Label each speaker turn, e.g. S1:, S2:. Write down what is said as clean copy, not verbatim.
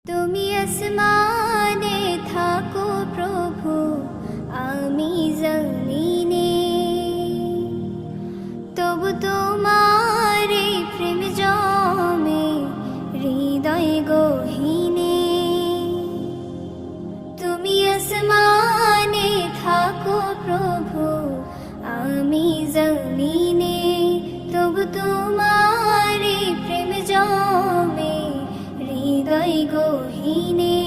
S1: তুমি আসমানে থাকো প্রভু, আমি জমিনে, তবু তোমার এই প্রেম জমে হৃদয় গহীনে। তুমি আসমানে থাকো প্রভু, আমি জমিনে, তবু তোমার এই প্রেম জমে হৃদয় গহীনে।